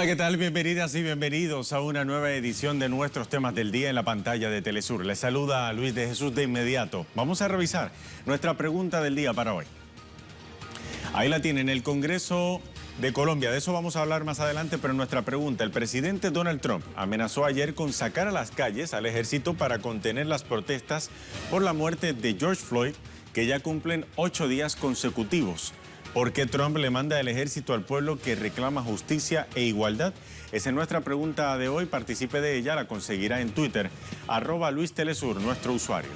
Hola, ¿qué tal? Bienvenidas y bienvenidos a una nueva edición de nuestros temas del día en la pantalla de Telesur. Les saluda a Luis de Jesús de inmediato. Vamos a revisar nuestra pregunta del día para hoy. Ahí la tienen, el Congreso de Colombia. De eso vamos a hablar más adelante, pero nuestra pregunta: el presidente Donald Trump amenazó ayer con sacar a las calles al ejército para contener las protestas por la muerte de George Floyd, que ya cumplen 8 días consecutivos. ¿Por qué Trump le manda el ejército al pueblo que reclama justicia e igualdad? Esa es nuestra pregunta de hoy. Participe de ella, la conseguirá en Twitter, @LuisTelesur, nuestro usuario.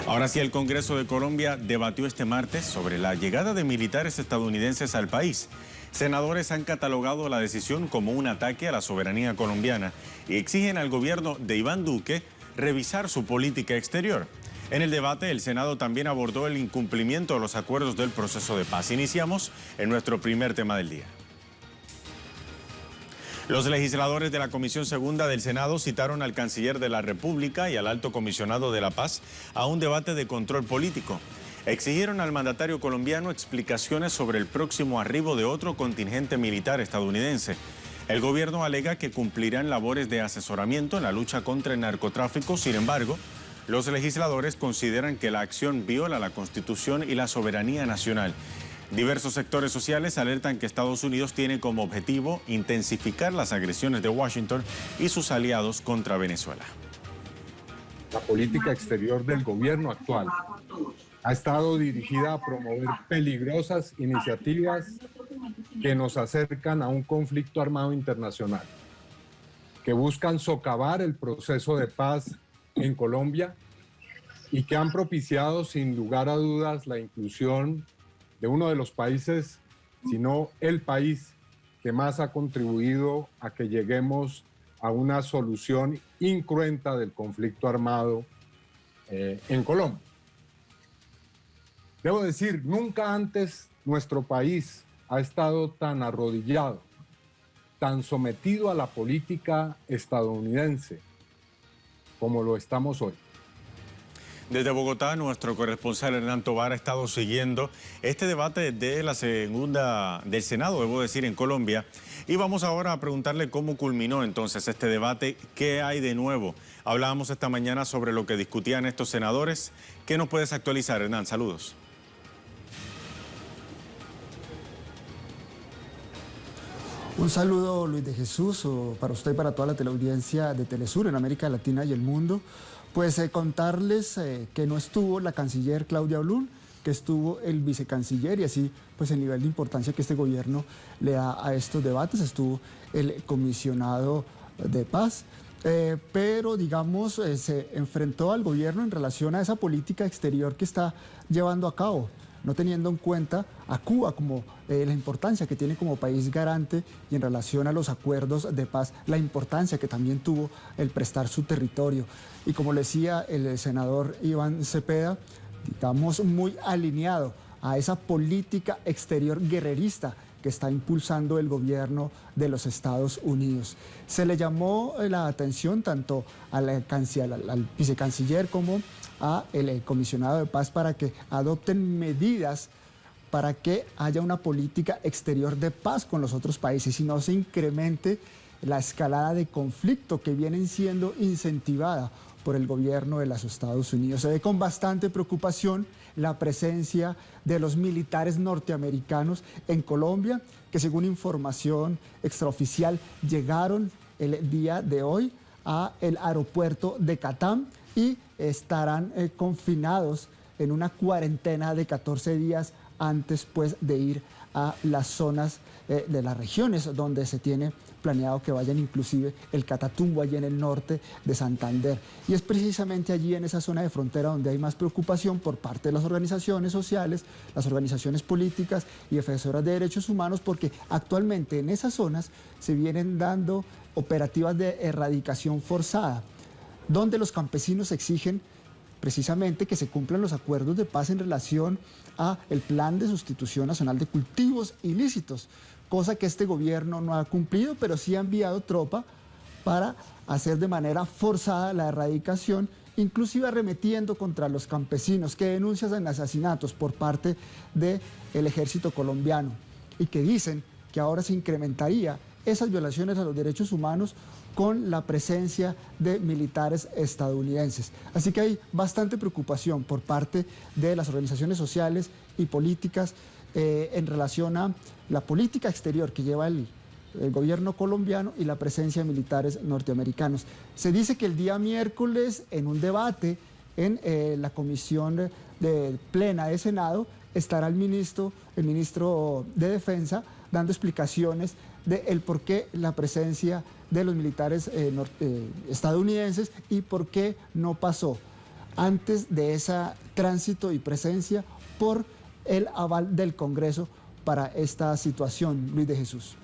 Ahora sí, el Congreso de Colombia debatió este martes sobre la llegada de militares estadounidenses al país. Senadores han catalogado la decisión como un ataque a la soberanía colombiana y exigen al gobierno de Iván Duque revisar su política exterior. En el debate, el Senado también abordó el incumplimiento de los acuerdos del proceso de paz. Iniciamos en nuestro primer tema del día. Los legisladores de la Comisión Segunda del Senado citaron al canciller de la República y al alto comisionado de la paz a un debate de control político. Exigieron al mandatario colombiano explicaciones sobre el próximo arribo de otro contingente militar estadounidense. El gobierno alega que cumplirán labores de asesoramiento en la lucha contra el narcotráfico. Sin embargo, los legisladores consideran que la acción viola la Constitución y la soberanía nacional. Diversos sectores sociales alertan que Estados Unidos tiene como objetivo intensificar las agresiones de Washington y sus aliados contra Venezuela. La política exterior del gobierno actual ha estado dirigida a promover peligrosas iniciativas que nos acercan a un conflicto armado internacional, que buscan socavar el proceso de paz en Colombia y que han propiciado sin lugar a dudas la inclusión de uno de los países, si no el país que más ha contribuido a que lleguemos a una solución incruenta del conflicto armado en Colombia. Debo decir, nunca antes nuestro país ha estado tan arrodillado, tan sometido a la política estadounidense como lo estamos hoy. Desde Bogotá, nuestro corresponsal Hernán Tovar ha estado siguiendo este debate de la segunda del Senado, debo decir, en Colombia. Y vamos ahora a preguntarle cómo culminó entonces este debate, qué hay de nuevo. Hablábamos esta mañana sobre lo que discutían estos senadores. ¿Qué nos puedes actualizar, Hernán? Saludos. Un saludo, Luis de Jesús, para usted y para toda la teleaudiencia de Telesur en América Latina y el mundo. Pues contarles que no estuvo la canciller Claudia Ohlone, que estuvo el vicecanciller, y así pues el nivel de importancia que este gobierno le da a estos debates. Estuvo el comisionado de paz, pero digamos se enfrentó al gobierno en relación a esa política exterior que está llevando a cabo, no teniendo en cuenta a Cuba como la importancia que tiene como país garante, y en relación a los acuerdos de paz, la importancia que también tuvo el prestar su territorio. Y como le decía el senador Iván Cepeda, estamos muy alineados a esa política exterior guerrerista que está impulsando el gobierno de los Estados Unidos. Se le llamó la atención tanto al vicecanciller como al comisionado de paz para que adopten medidas para que haya una política exterior de paz con los otros países y no se incremente la escalada de conflicto que viene siendo incentivada por el gobierno de los Estados Unidos. Se ve con bastante preocupación la presencia de los militares norteamericanos en Colombia, que según información extraoficial llegaron el día de hoy al aeropuerto de Catam y estarán confinados en una cuarentena de 14 días antes pues de ir a las zonas de las regiones donde se tiene planeado que vayan, inclusive el Catatumbo, allí en el norte de Santander. Y es precisamente allí en esa zona de frontera donde hay más preocupación por parte de las organizaciones sociales, las organizaciones políticas y defensoras de derechos humanos, porque actualmente en esas zonas se vienen dando operativas de erradicación forzada, donde los campesinos exigen precisamente que se cumplan los acuerdos de paz en relación a el plan de sustitución nacional de cultivos ilícitos, cosa que este gobierno no ha cumplido, pero sí ha enviado tropa para hacer de manera forzada la erradicación, inclusive arremetiendo contra los campesinos que denuncian asesinatos por parte del ejército colombiano. y que dicen que ahora se incrementaría esas violaciones a los derechos humanos con la presencia de militares estadounidenses. Así que hay bastante preocupación por parte de las organizaciones sociales y políticas en relación a la política exterior que lleva el gobierno colombiano y la presencia de militares norteamericanos. Se dice que el día miércoles, en un debate en la comisión plena de Senado, estará el ministro de Defensa dando explicaciones del por qué la presencia de los militares estadounidenses y por qué no pasó antes de ese tránsito y presencia por el aval del Congreso para esta situación. Luis de Jesús.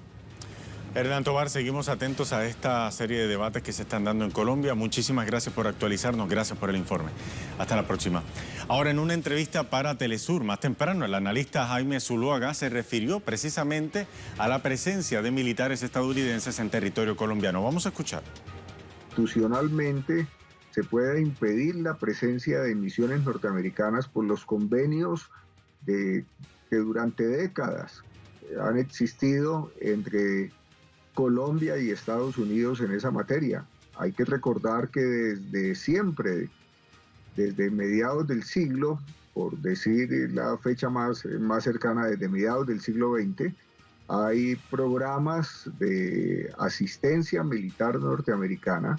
Hernán Tovar, seguimos atentos a esta serie de debates que se están dando en Colombia. Muchísimas gracias por actualizarnos, gracias por el informe. Hasta la próxima. Ahora, en una entrevista para Telesur, más temprano, el analista Jaime Zuluaga se refirió precisamente a la presencia de militares estadounidenses en territorio colombiano. Vamos a escuchar. Institucionalmente se puede impedir la presencia de misiones norteamericanas por los convenios que durante décadas han existido entre Colombia y Estados Unidos en esa materia. Hay que recordar que desde siempre, desde mediados del siglo, por decir la fecha más cercana, desde mediados del siglo XX, hay programas de asistencia militar norteamericana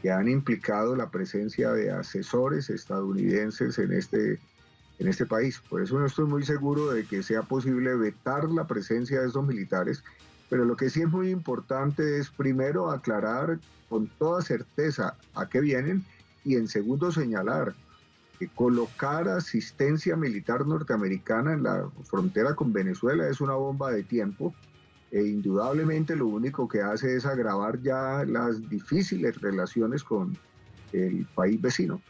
que han implicado la presencia de asesores estadounidenses en este país. Por eso no estoy muy seguro de que sea posible vetar la presencia de esos militares. Pero lo que sí es muy importante es primero aclarar con toda certeza a qué vienen y en segundo señalar que colocar asistencia militar norteamericana en la frontera con Venezuela es una bomba de tiempo e indudablemente lo único que hace es agravar ya las difíciles relaciones con el país vecino.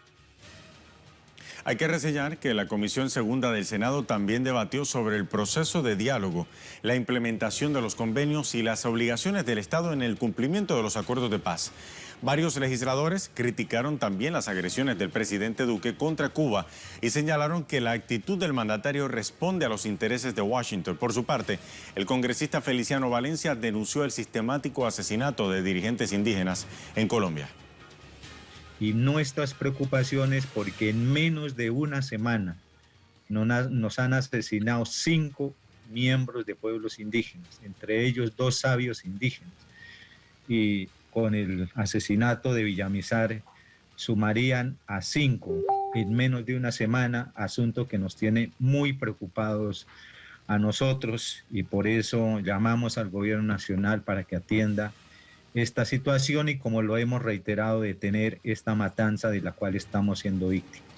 Hay que reseñar que la Comisión Segunda del Senado también debatió sobre el proceso de diálogo, la implementación de los convenios y las obligaciones del Estado en el cumplimiento de los acuerdos de paz. Varios legisladores criticaron también las agresiones del presidente Duque contra Cuba y señalaron que la actitud del mandatario responde a los intereses de Washington. Por su parte, el congresista Feliciano Valencia denunció el sistemático asesinato de dirigentes indígenas en Colombia. Y nuestras preocupaciones porque en menos de una semana nos han asesinado 5 miembros de pueblos indígenas, entre ellos 2 sabios indígenas. Y con el asesinato de Villamizar sumarían a 5 en menos de una semana, asunto que nos tiene muy preocupados a nosotros y por eso llamamos al gobierno nacional para que atienda esta situación y, como lo hemos reiterado, detener esta matanza de la cual estamos siendo víctimas.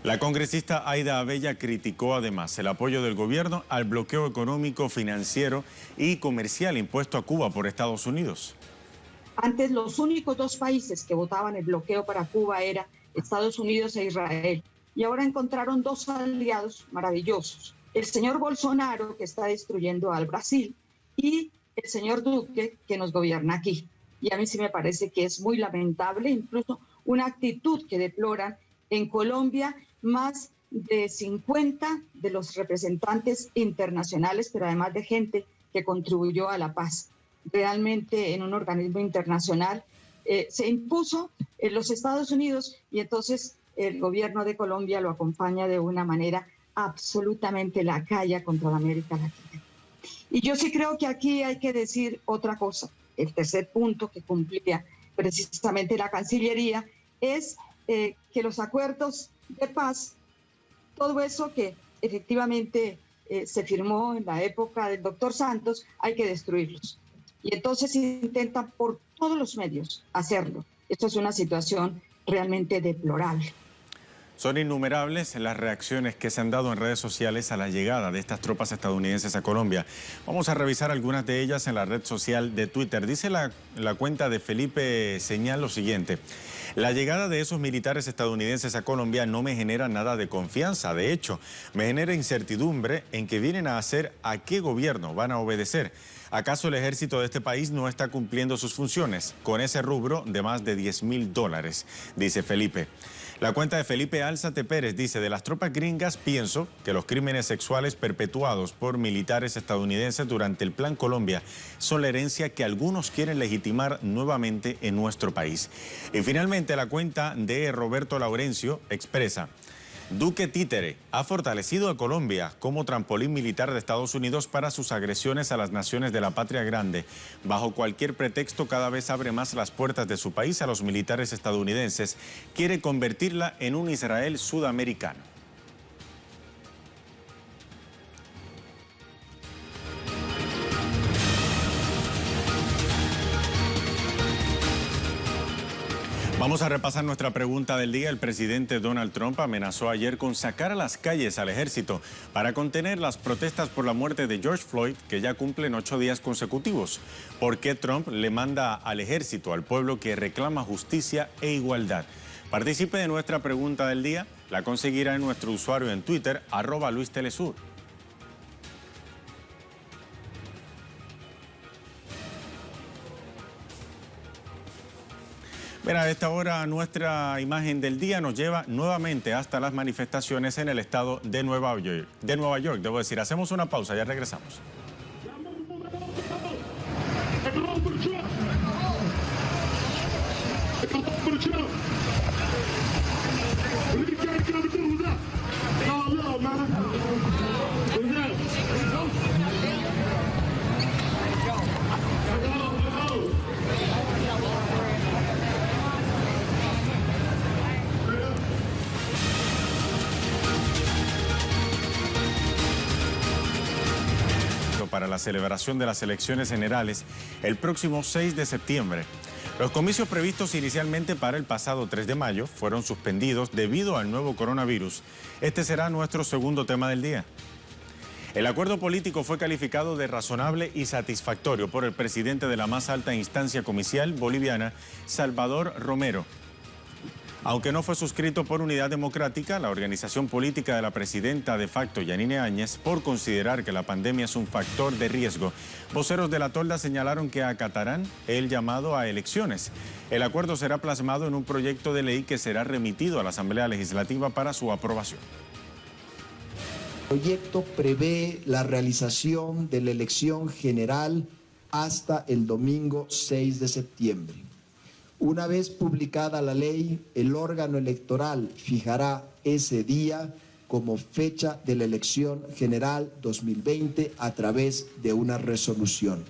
La congresista Aida Abella criticó además el apoyo del gobierno al bloqueo económico, financiero y comercial impuesto a Cuba por Estados Unidos. Antes los únicos 2 países que votaban el bloqueo para Cuba eran Estados Unidos e Israel. Y ahora encontraron 2 aliados maravillosos. El señor Bolsonaro, que está destruyendo al Brasil, y el señor Duque, que nos gobierna aquí. Y a mí sí me parece que es muy lamentable, incluso una actitud que deploran en Colombia más de 50 de los representantes internacionales, pero además de gente que contribuyó a la paz. Realmente en un organismo internacional se impuso en los Estados Unidos y entonces el gobierno de Colombia lo acompaña de una manera absolutamente lacaya contra la América Latina. Y yo sí creo que aquí hay que decir otra cosa. El tercer punto que cumplía precisamente la Cancillería es que los acuerdos de paz, todo eso que efectivamente se firmó en la época del doctor Santos, hay que destruirlos. Y entonces intentan por todos los medios hacerlo. Esto es una situación realmente deplorable. Son innumerables las reacciones que se han dado en redes sociales a la llegada de estas tropas estadounidenses a Colombia. Vamos a revisar algunas de ellas en la red social de Twitter. Dice la cuenta de Felipe Señal lo siguiente: la llegada de esos militares estadounidenses a Colombia no me genera nada de confianza. De hecho, me genera incertidumbre en que vienen a hacer a qué gobierno van a obedecer. ¿Acaso el ejército de este país no está cumpliendo sus funciones con ese rubro de más de $10.000? Dice Felipe. La cuenta de Felipe Álzate Pérez dice: de las tropas gringas pienso que los crímenes sexuales perpetuados por militares estadounidenses durante el Plan Colombia son la herencia que algunos quieren legitimar nuevamente en nuestro país. Y finalmente la cuenta de Roberto Laurencio expresa: Duque Títere ha fortalecido a Colombia como trampolín militar de Estados Unidos para sus agresiones a las naciones de la patria grande. Bajo cualquier pretexto, cada vez abre más las puertas de su país a los militares estadounidenses. Quiere convertirla en un Israel sudamericano. Vamos a repasar nuestra pregunta del día. El presidente Donald Trump amenazó ayer con sacar a las calles al ejército para contener las protestas por la muerte de George Floyd, que ya cumplen 8 días consecutivos. ¿Por qué Trump le manda al ejército al pueblo que reclama justicia e igualdad? Participe de nuestra pregunta del día. La conseguirá en nuestro usuario en Twitter, @LuisTelesur. Bien, a esta hora nuestra imagen del día nos lleva nuevamente hasta las manifestaciones en el estado de Nueva York. Debo decir, hacemos una pausa, ya regresamos. Para la celebración de las elecciones generales el próximo 6 de septiembre. Los comicios previstos inicialmente para el pasado 3 de mayo fueron suspendidos debido al nuevo coronavirus. Este será nuestro segundo tema del día. El acuerdo político fue calificado de razonable y satisfactorio por el presidente de la más alta instancia comicial boliviana, Salvador Romero. Aunque no fue suscrito por Unidad Democrática, la organización política de la presidenta de facto, Yanine Áñez, por considerar que la pandemia es un factor de riesgo, voceros de la tolda señalaron que acatarán el llamado a elecciones. El acuerdo será plasmado en un proyecto de ley que será remitido a la Asamblea Legislativa para su aprobación. El proyecto prevé la realización de la elección general hasta el domingo 6 de septiembre. Una vez publicada la ley, el órgano electoral fijará ese día como fecha de la elección general 2020 a través de una resolución.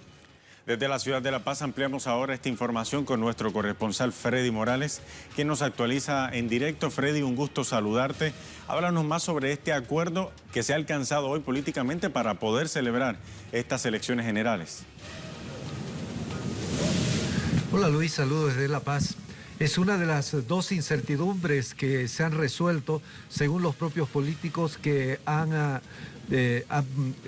Desde la ciudad de La Paz ampliamos ahora esta información con nuestro corresponsal Freddy Morales, quien nos actualiza en directo. Freddy, un gusto saludarte. Háblanos más sobre este acuerdo que se ha alcanzado hoy políticamente para poder celebrar estas elecciones generales. Hola Luis, saludos desde La Paz. Es una de las dos incertidumbres que se han resuelto según los propios políticos que han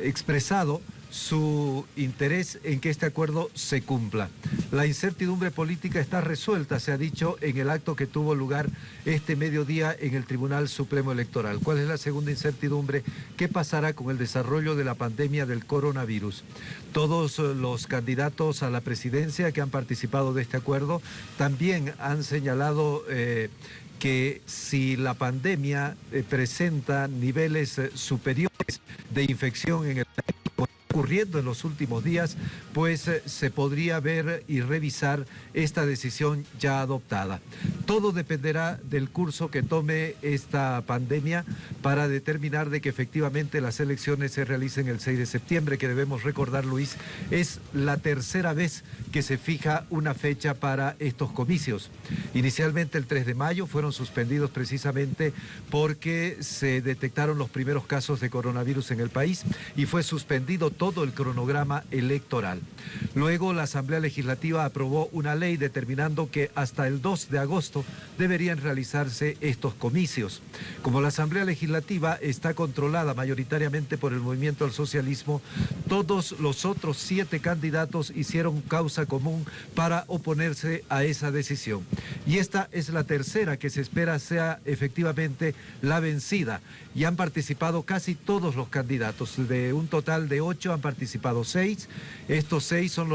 expresado su interés en que este acuerdo se cumpla. La incertidumbre política está resuelta, se ha dicho en el acto que tuvo lugar este mediodía en el Tribunal Supremo Electoral. ¿Cuál es la segunda incertidumbre? ¿Qué pasará con el desarrollo de la pandemia del coronavirus? Todos los candidatos a la presidencia que han participado de este acuerdo también han señalado que si la pandemia presenta niveles superiores de infección en el país, ocurriendo en los últimos días, pues se podría ver y revisar esta decisión ya adoptada. Todo dependerá del curso que tome esta pandemia para determinar de que efectivamente las elecciones se realicen el 6 de septiembre, que debemos recordar, Luis, es la tercera vez que se fija una fecha para estos comicios. Inicialmente el 3 de mayo fueron suspendidos precisamente porque se detectaron los primeros casos de coronavirus en el país y fue suspendido todo el cronograma electoral. Luego la Asamblea Legislativa aprobó una ley determinando que hasta el 2 de agosto deberían realizarse estos comicios. Como la Asamblea Legislativa está controlada mayoritariamente por el Movimiento al Socialismo, todos los otros 7 candidatos hicieron causa común para oponerse a esa decisión. Y esta es la tercera que se espera sea efectivamente la vencida. Y han participado casi todos los candidatos. De un total de 8 han participado 6. Estos 6 son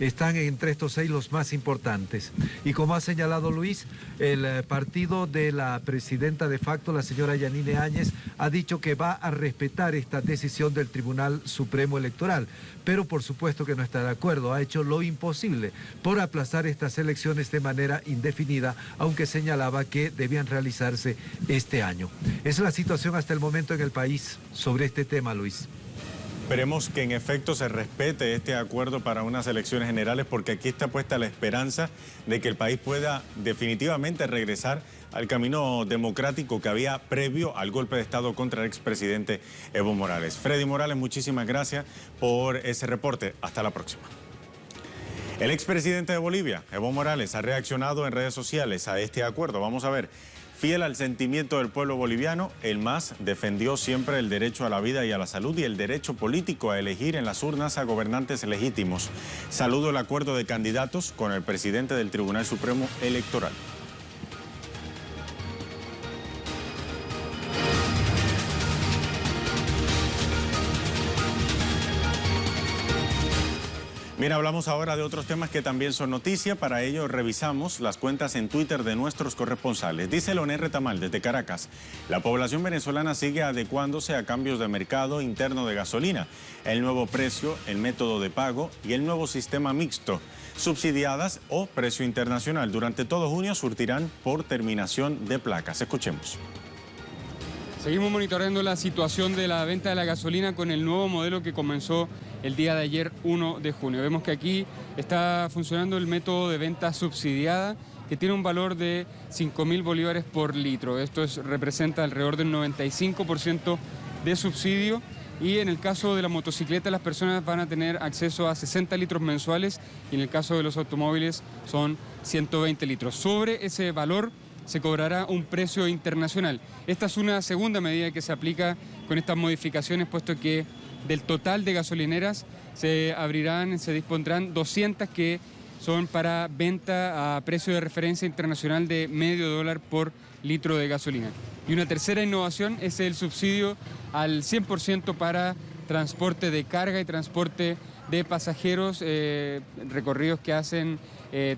están entre estos 6 los más importantes. Y como ha señalado Luis, Luis, el partido de la presidenta de facto, la señora Yanine Áñez, ha dicho que va a respetar esta decisión del Tribunal Supremo Electoral, pero por supuesto que no está de acuerdo. Ha hecho lo imposible por aplazar estas elecciones de manera indefinida, aunque señalaba que debían realizarse este año. Esa es la situación hasta el momento en el país sobre este tema, Luis. Esperemos que en efecto se respete este acuerdo para unas elecciones generales, porque aquí está puesta la esperanza de que el país pueda definitivamente regresar al camino democrático que había previo al golpe de Estado contra el expresidente Evo Morales. Freddy Morales, muchísimas gracias por ese reporte. Hasta la próxima. El expresidente de Bolivia, Evo Morales, ha reaccionado en redes sociales a este acuerdo. Vamos a ver. Fiel al sentimiento del pueblo boliviano, el MAS defendió siempre el derecho a la vida y a la salud y el derecho político a elegir en las urnas a gobernantes legítimos. Saludo el acuerdo de candidatos con el presidente del Tribunal Supremo Electoral. Bien, hablamos ahora de otros temas que también son noticia. Para ello revisamos las cuentas en Twitter de nuestros corresponsales. Dice Leonel Retamal desde Caracas: la población venezolana sigue adecuándose a cambios de mercado interno de gasolina, el nuevo precio, el método de pago y el nuevo sistema mixto, subsidiadas o precio internacional. Durante todo junio surtirán por terminación de placas. Escuchemos. Seguimos monitoreando la situación de la venta de la gasolina con el nuevo modelo que comenzó el día de ayer, 1 de junio. Vemos que aquí está funcionando el método de venta subsidiada, que tiene un valor de 5.000 bolívares por litro. Esto representa alrededor del 95% de subsidio. Y en el caso de la motocicleta, las personas van a tener acceso a 60 litros mensuales, y en el caso de los automóviles son 120 litros. Sobre ese valor se cobrará un precio internacional. Esta es una segunda medida que se aplica con estas modificaciones, puesto que del total de gasolineras se dispondrán 200 que son para venta a precio de referencia internacional de $0,5 por litro de gasolina. Y una tercera innovación es el subsidio al 100% para transporte de carga y transporte de pasajeros, recorridos que hacen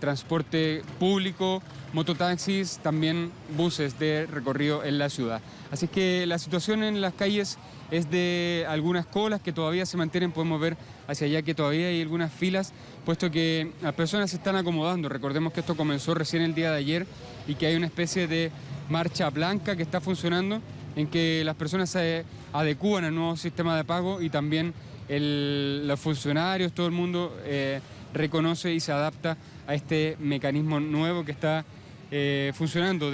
transporte público, mototaxis, también buses de recorrido en la ciudad. Así que la situación en las calles es de algunas colas que todavía se mantienen. Podemos ver hacia allá que todavía hay algunas filas, puesto que las personas se están acomodando. Recordemos que esto comenzó recién el día de ayer y que hay una especie de marcha blanca que está funcionando, en que las personas se adecúan al nuevo sistema de pago, y también los funcionarios, todo el mundo reconoce y se adapta a este mecanismo nuevo que está funcionando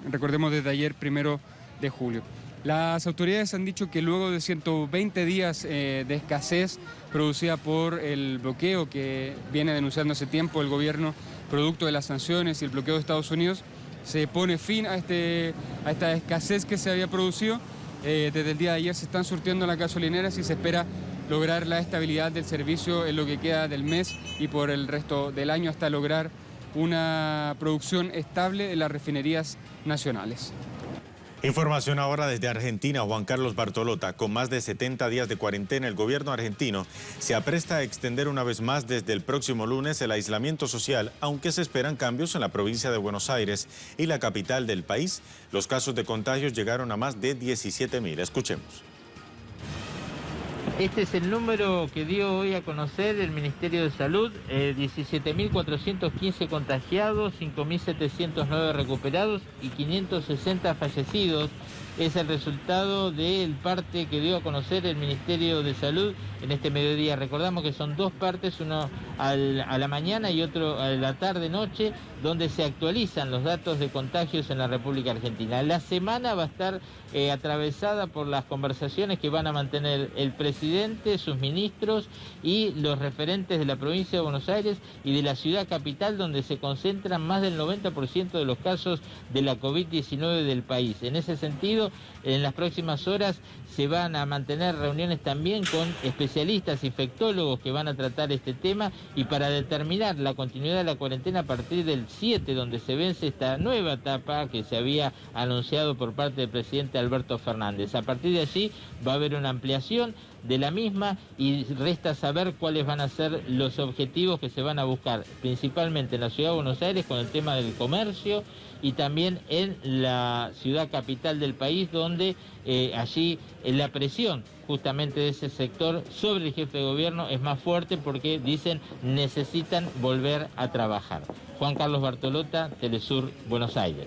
recordemos, desde ayer, 1 de julio. Las autoridades han dicho que luego de 120 días de escasez producida por el bloqueo que viene denunciando hace tiempo el gobierno, producto de las sanciones y el bloqueo de Estados Unidos, se pone fin a esta escasez que se había producido. Desde el día de ayer se están surtiendo las gasolineras y se espera lograr la estabilidad del servicio en lo que queda del mes y por el resto del año, hasta lograr una producción estable en las refinerías nacionales. Información ahora desde Argentina. Juan Carlos Bartolota. Con más de 70 días de cuarentena, el gobierno argentino se apresta a extender una vez más desde el próximo lunes el aislamiento social, aunque se esperan cambios en la provincia de Buenos Aires y la capital del país. Los casos de contagios llegaron a más de 17.000. Escuchemos. Este es el número que dio hoy a conocer el Ministerio de Salud: 17.415 contagiados, 5.709 recuperados y 560 fallecidos. Es el resultado del parte que dio a conocer el Ministerio de Salud en este mediodía. Recordamos que son dos partes, uno a la mañana y otro a la tarde-noche, donde se actualizan los datos de contagios en la República Argentina. La semana va a estar atravesada por las conversaciones que van a mantener el presidente, sus ministros y los referentes de la provincia de Buenos Aires y de la ciudad capital, donde se concentran más del 90% de los casos de la COVID-19 del país. En ese sentido, en las próximas horas se van a mantener reuniones también con especialistas, infectólogos, que van a tratar este tema, y para determinar la continuidad de la cuarentena a partir del 7, donde se vence esta nueva etapa que se había anunciado por parte del presidente Alberto Fernández. A partir de allí va a haber una ampliación de la misma y resta saber cuáles van a ser los objetivos que se van a buscar, principalmente en la ciudad de Buenos Aires con el tema del comercio y también en la ciudad capital del país, donde allí la presión justamente de ese sector sobre el jefe de gobierno es más fuerte porque dicen necesitan volver a trabajar. Juan Carlos Bartolota, Telesur, Buenos Aires.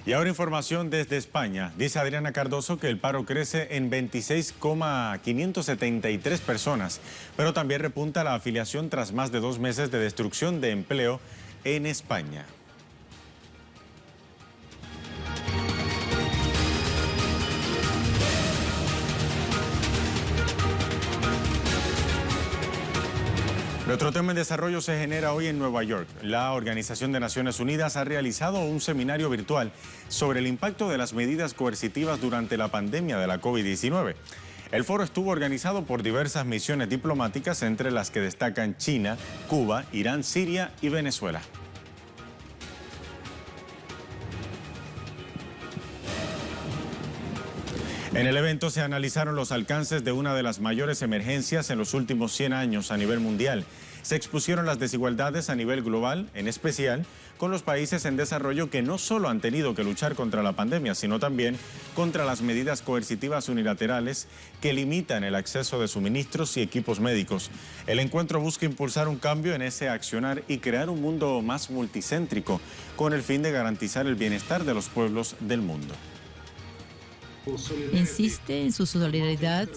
Y ahora información desde España. Dice Adriana Cardoso que el paro crece en 26,573 personas, pero también repunta la afiliación tras más de 2 meses de destrucción de empleo en España. Nuestro tema en desarrollo se genera hoy en Nueva York. La Organización de Naciones Unidas ha realizado un seminario virtual sobre el impacto de las medidas coercitivas durante la pandemia de la COVID-19. El foro estuvo organizado por diversas misiones diplomáticas, entre las que destacan China, Cuba, Irán, Siria y Venezuela. En el evento se analizaron los alcances de una de las mayores emergencias en los últimos 100 años a nivel mundial. Se expusieron las desigualdades a nivel global, en especial con los países en desarrollo que no solo han tenido que luchar contra la pandemia, sino también contra las medidas coercitivas unilaterales que limitan el acceso de suministros y equipos médicos. El encuentro busca impulsar un cambio en ese accionar y crear un mundo más multicéntrico, con el fin de garantizar el bienestar de los pueblos del mundo. Insiste en su solidaridad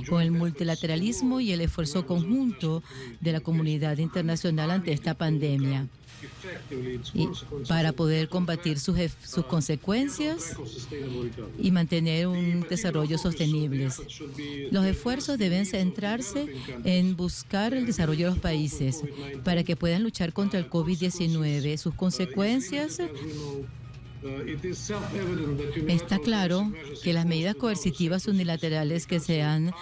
con el multilateralismo y el esfuerzo conjunto de la comunidad internacional ante esta pandemia y para poder combatir sus consecuencias y mantener un desarrollo sostenible. Los esfuerzos deben centrarse en buscar el desarrollo de los países para que puedan luchar contra el COVID-19, sus consecuencias. Está claro que las medidas coercitivas unilaterales que se han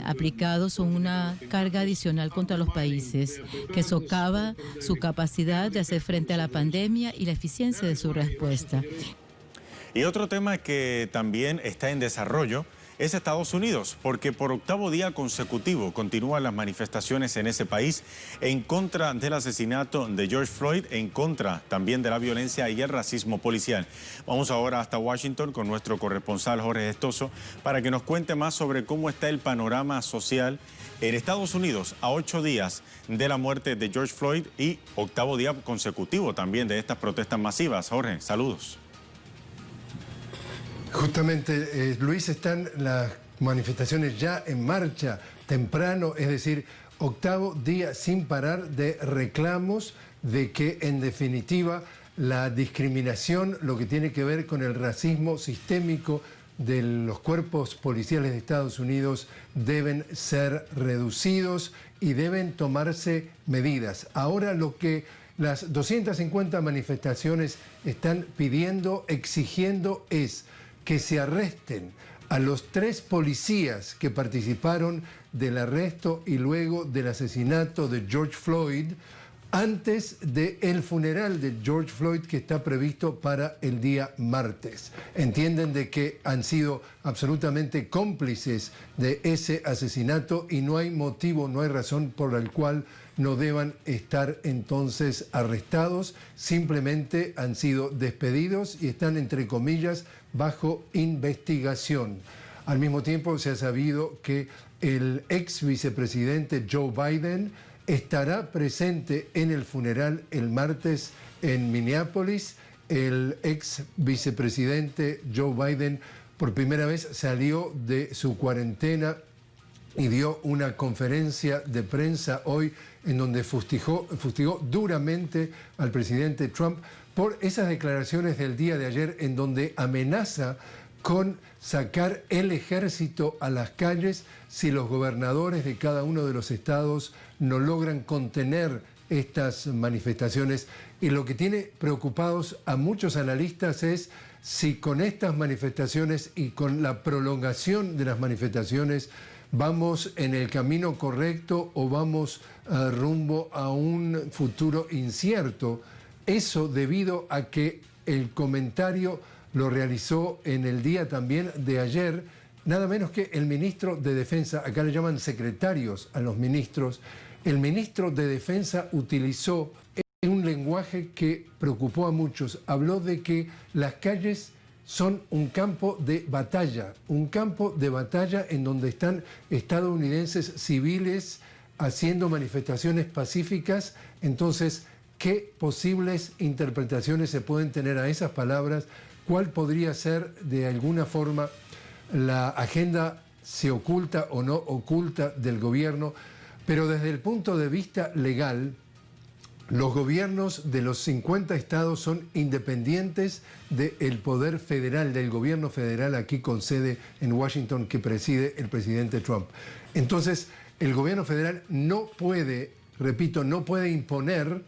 aplicado son una carga adicional contra los países, que socava su capacidad de hacer frente a la pandemia y la eficiencia de su respuesta. Y otro tema que también está en desarrollo es Estados Unidos, porque por 8º día consecutivo continúan las manifestaciones en ese país en contra del asesinato de George Floyd, en contra también de la violencia y el racismo policial. Vamos ahora hasta Washington con nuestro corresponsal Jorge Gestoso para que nos cuente más sobre cómo está el panorama social en Estados Unidos a 8 días de la muerte de George Floyd y 8º día consecutivo también de estas protestas masivas. Jorge, saludos. Justamente, Luis, están las manifestaciones ya en marcha temprano, es decir, 8º día sin parar de reclamos de que, en definitiva, la discriminación, lo que tiene que ver con el racismo sistémico de los cuerpos policiales de Estados Unidos, deben ser reducidos y deben tomarse medidas. Ahora lo que las 250 manifestaciones están pidiendo, exigiendo, es que se arresten a los 3 policías que participaron del arresto y luego del asesinato de George Floyd antes del funeral de George Floyd, que está previsto para el día martes. Entienden de que han sido absolutamente cómplices de ese asesinato y no hay motivo, no hay razón por la cual no deban estar entonces arrestados. Simplemente han sido despedidos y están, entre comillas, bajo investigación. Al mismo tiempo se ha sabido que el ex vicepresidente Joe Biden estará presente en el funeral el martes en Minneapolis. El ex vicepresidente Joe Biden por primera vez salió de su cuarentena y dio una conferencia de prensa hoy en donde fustigó duramente al presidente Trump por esas declaraciones del día de ayer en donde amenaza con sacar el ejército a las calles si los gobernadores de cada uno de los estados no logran contener estas manifestaciones. Y lo que tiene preocupados a muchos analistas es si con estas manifestaciones y con la prolongación de las manifestaciones vamos en el camino correcto o vamos rumbo a un futuro incierto. Eso debido a que el comentario lo realizó en el día también de ayer nada menos que el ministro de Defensa, acá le llaman secretarios a los ministros, el ministro de Defensa utilizó un lenguaje que preocupó a muchos. Habló de que las calles son un campo de batalla en donde están estadounidenses civiles haciendo manifestaciones pacíficas. Entonces, ¿qué posibles interpretaciones se pueden tener a esas palabras? ¿Cuál podría ser, de alguna forma, la agenda, se oculta o no oculta, del gobierno? Pero desde el punto de vista legal, los gobiernos de los 50 estados son independientes del poder federal, del gobierno federal aquí con sede en Washington que preside el presidente Trump. Entonces, el gobierno federal no puede, repito, no puede imponer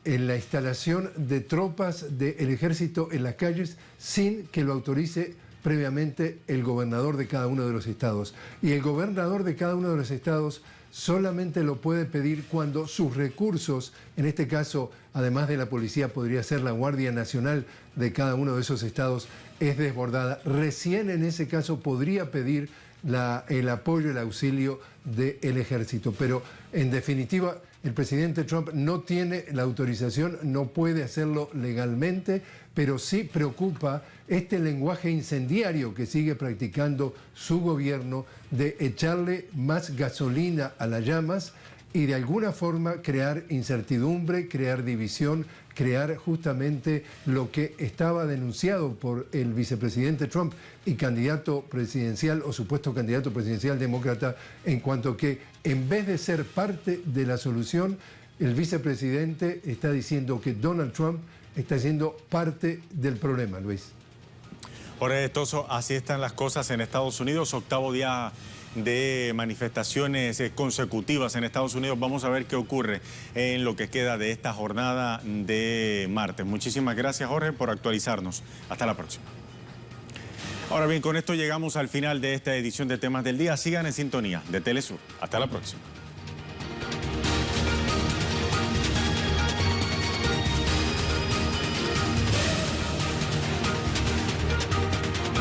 en la instalación de tropas del ejército en las calles sin que lo autorice previamente el gobernador de cada uno de los estados. Y el gobernador de cada uno de los estados solamente lo puede pedir cuando sus recursos, en este caso, además de la policía, podría ser la Guardia Nacional de cada uno de esos estados, es desbordada. Recién en ese caso podría pedir el apoyo, el auxilio del ejército. Pero, en definitiva, el presidente Trump no tiene la autorización, no puede hacerlo legalmente, pero sí preocupa este lenguaje incendiario que sigue practicando su gobierno de echarle más gasolina a las llamas y de alguna forma crear incertidumbre, crear división, crear justamente lo que estaba denunciado por el vicepresidente Trump y candidato presidencial o supuesto candidato presidencial demócrata, en cuanto que en vez de ser parte de la solución, el vicepresidente está diciendo que Donald Trump está siendo parte del problema, Luis. Jorge Estoso, así están las cosas en Estados Unidos, octavo día de manifestaciones consecutivas en Estados Unidos. Vamos a ver qué ocurre en lo que queda de esta jornada de martes. Muchísimas gracias, Jorge, por actualizarnos. Hasta la próxima. Ahora bien, con esto llegamos al final de esta edición de Temas del Día. Sigan en sintonía de Telesur. Hasta la próxima.